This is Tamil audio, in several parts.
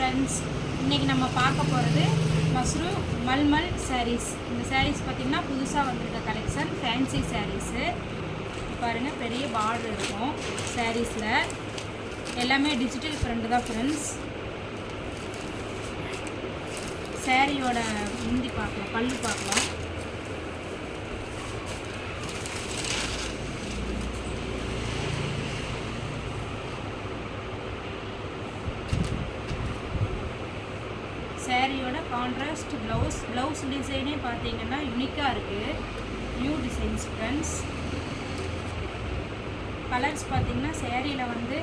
ஃப்ரெண்ட்ஸ், இன்றைக்கி நம்ம பார்க்க போகிறது மஸ்ரூம் மல்மல் சாரீஸ். இந்த சாரீஸ் பார்த்திங்கன்னா புதுசாக வந்திருக்க கலெக்ஷன் ஃபேன்சி சாரீஸு. பாருங்கள், பெரிய பார்டர் இருக்கும் சாரீஸில். எல்லாமே டிஜிட்டல் பிரிண்ட் தான் ஃப்ரெண்ட்ஸ். சாரியோட முந்தி பார்க்கலாம், பல்லு பார்க்கலாம். சாரியோட கான்ட்ராஸ்ட் ப்ளவுஸ் டிசைனே பார்த்தீங்கன்னா யூனிக்காக இருக்குது. New designs friends. கலர்ஸ் பார்த்தீங்கன்னா சாரியில் வந்து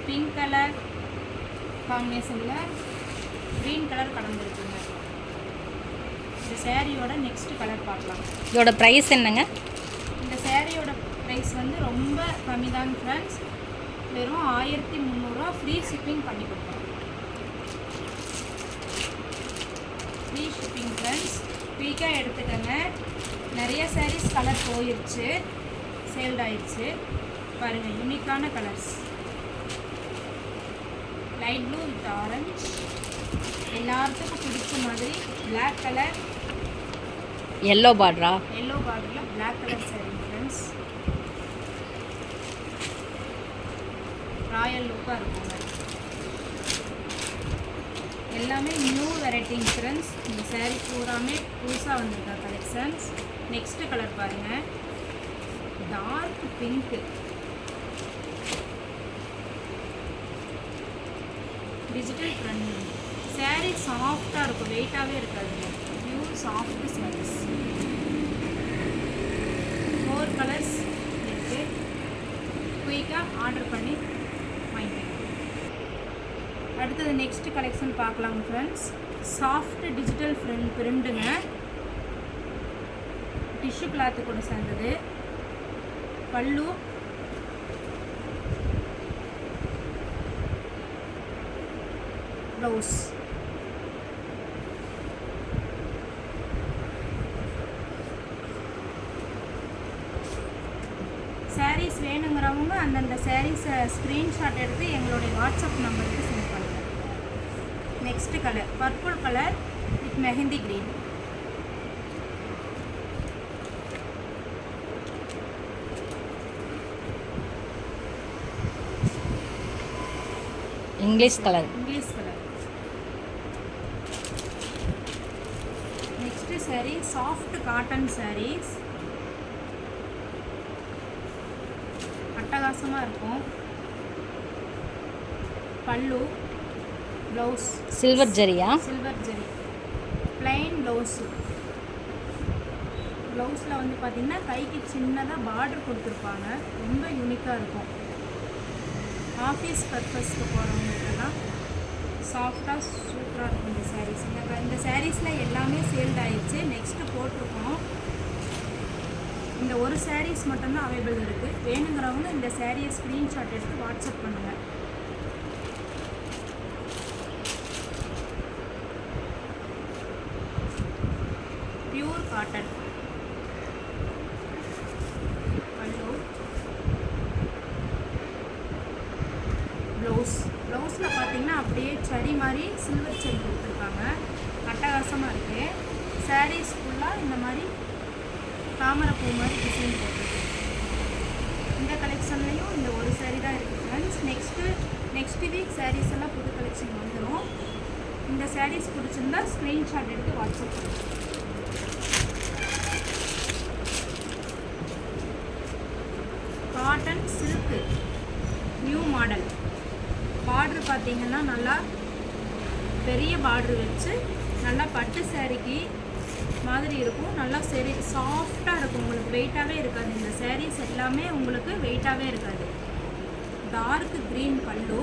பிங்க் கலர் காம்பினேஷனில் க்ரீன் கலர் கலந்துருக்குங்க. இந்த சாரியோட நெக்ஸ்ட் கலர் பார்க்கலாம். இதோட ப்ரைஸ் என்னங்க? இந்த சாரியோட ப்ரைஸ் வந்து ரொம்ப கம்மி தாங்க ஃப்ரெண்ட்ஸ். வெறும் 1300 ஃப்ரீ ஷிப்பிங் பண்ணி கொடுப்போம். Free shipping friends. குயிக்காக எடுத்துக்கோங்க. நிறைய சாரீஸ் கலர் போயிடுச்சு, சேல்ட் ஆயிடுச்சு. பாருங்கள், யூனிக்கான colours. Light blue with orange, எல்லாத்துக்கும் பிடிச்ச மாதிரி பிளாக் கலர், எல்லோ பார்டரா? எல்லோ பார்டரில் black colour sari friends. Royal லுக்காக இருக்குங்க. எல்லாமே நியூ வெரைட்டிங் ஃப்ரெண்ட்ஸ். இந்த சாரீ பூராமே புதுசாக வந்திருக்க கலெக்ஷன்ஸ். நெக்ஸ்ட்டு கலர் பாருங்கள், dark pink. Digital print. Sari சாஃப்டாக இருக்கும், வெயிட்டாகவே இருக்காதுங்க. Pure soft saris. 4 கலர்ஸ் இருக்குது. குயிக்காக ஆர்டர் பண்ணி வாங்கிக்கலாம். அடுத்தது நெக்ஸ்ட் கலெக்ஷன் பார்க்கலாம் ஃப்ரெண்ட்ஸ். சாஃப்ட் டிஜிட்டல் பிரிண்டுங்க. டிஷ்யூ கிளாத்து கூட சேர்ந்தது. பல்லு, ப்ளவுஸ். சாரீஸ் வேணுங்கிறவங்க அந்தந்த சாரீஸை ஸ்க்ரீன்ஷாட் எடுத்து எங்களுடைய வாட்ஸ்அப் நம்பருக்கு சென்ட் பண்ணுங்கள். Next colour purple colour with mehndi green. English colour. Next sari soft cotton saris. அட்டகாசமாக இருக்கும். பல்லு, ப்ளவுஸ் சில்வர் ஜரியா? சில்வர் ஜரி. Plain blouse. ப்ளவுஸில் வந்து பார்த்திங்கன்னா கைக்கு சின்னதாக பார்டர் கொடுத்துருப்பாங்க. ரொம்ப யூனிக்காக இருக்கும். ஆஃபீஸ் பர்பஸ்க்கு போகிறவங்களுக்கெல்லாம் சாஃப்டாக சூப்பராக இருக்கும் இந்த சாரீஸ். இந்த சாரீஸில் எல்லாமே சேல்ட் ஆயிடுச்சு. நெக்ஸ்ட்டு போட்டிருக்கோம். இந்த ஒரு சாரீஸ் மட்டும்தான் அவைலபிள் இருக்குது. வேணுங்கிறவங்க இந்த சாரியை ஸ்க்ரீன்ஷாட் எடுத்து வாட்ஸ்அப் பண்ணுங்கள். Pure cotton. பல்லு, ப்ளவுஸில் பார்த்தீங்கன்னா அப்படியே சரி மாதிரி சில்வர் செடி கொடுத்துருக்காங்க. அட்டகாசமாக இருக்குது. சாரீஸ் ஃபுல்லாக இந்த மாதிரி தாமரைப்பூ மாதிரி டிசைன் போட்டிருக்கு. இந்த கலெக்ஷன்லேயும் இந்த ஒரு சாரீ தான் இருக்குது ஃப்ரெண்ட்ஸ். நெக்ஸ்ட் வீக் சாரீஸ் எல்லாம் புது கலெக்ஷன் வந்துடும். இந்த சாரீஸ் பிடிச்சிருந்தா ஸ்க்ரீன்ஷாட் எடுத்து வாட்ஸ்அப் பண்ணுங்கள். Cotton silk new model. Border பார்த்திங்கன்னா நல்லா பெரிய பார்டர் வச்சு நல்லா பட்டு சாரீக்கு மாதிரி இருக்கும். நல்லா சரி சாஃப்டாக இருக்கும். உங்களுக்கு வெயிட்டாகவே இருக்காது. இந்த சாரீஸ் எல்லாமே உங்களுக்கு வெயிட்டாகவே இருக்காது. டார்க் க்ரீன் பல்லு,